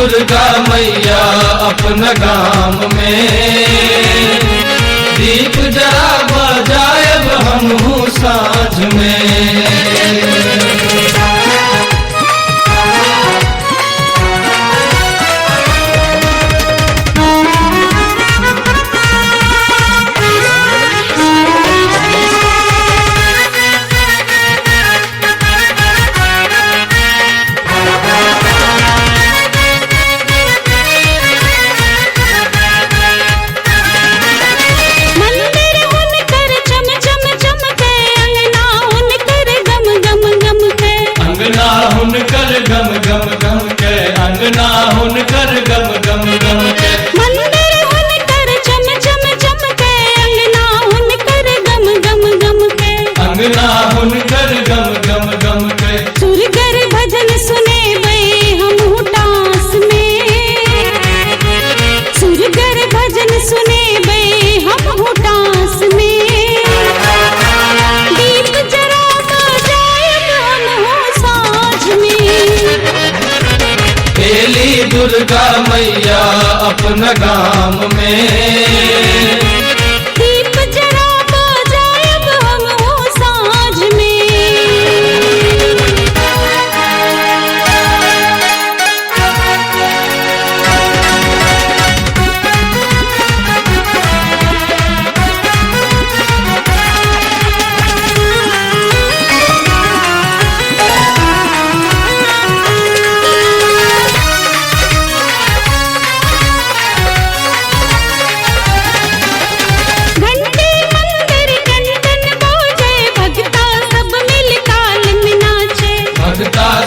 दुर्गा मैया अपना गाम में दीप जरा बजाएब हमहू साँझ में। गम गम गम के अंगना हुनकर गम गम गम के मंदिर हुनकर चम चम चम के अंगना हुनकर गम गम गम के अंगना हुनकर गम गम गम के। सुरगर भजन सुने बे हम टास में, सुरगर भजन सुने बे हम टास में, दीप जरा बजाएब हम साँझ में। बेली दुर्गा मैया अपना गाम में दीप जरा बजाएब हम साँझ में।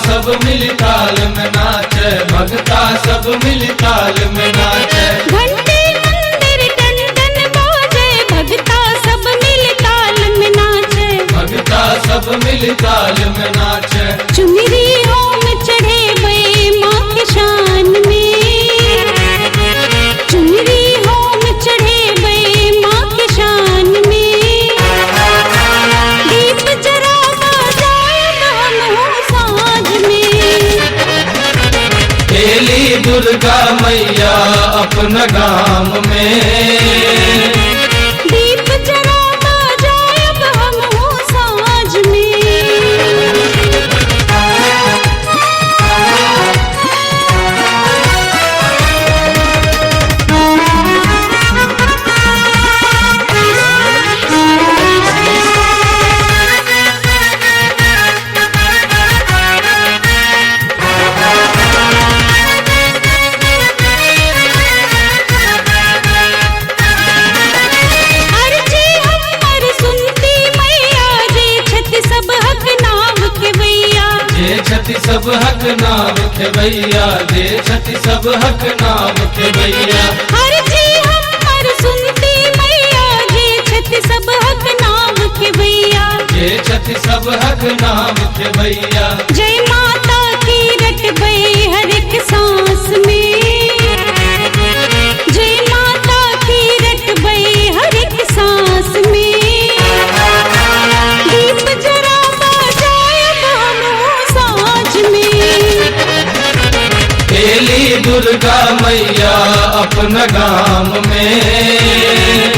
सब मिल ताल में नाचे, भगता सब मिल ताल में नाचे। घंटी मंदिर टन टन बाजे, भगता सब मिल ताल में नाचे, भगता सब मिल ताल में नाचे। चुनरी होम चढ़े बे माँ के शान में, चुनरी होम चढ़े बे माँ के शान में, दीप जरा बजाएब हम साँझ में। बेली दुर्गा मैया अपना गाम में दीप जरा बजाएब हम साँझ में। छति सब हक नाम के भैया, दे छति सब हक नाम के भैया। हर जी हमर सुनती मैया, जे छति सब हक नाम के भैया, जे छति सब हक नाम के भैया। जय माता की रटबे हर एक सांस में, जय माता की रटबे हर एक सांस में, दीप जरा बजाएब हम साँझ में। बेली दुर्गा मैया अपना गाम में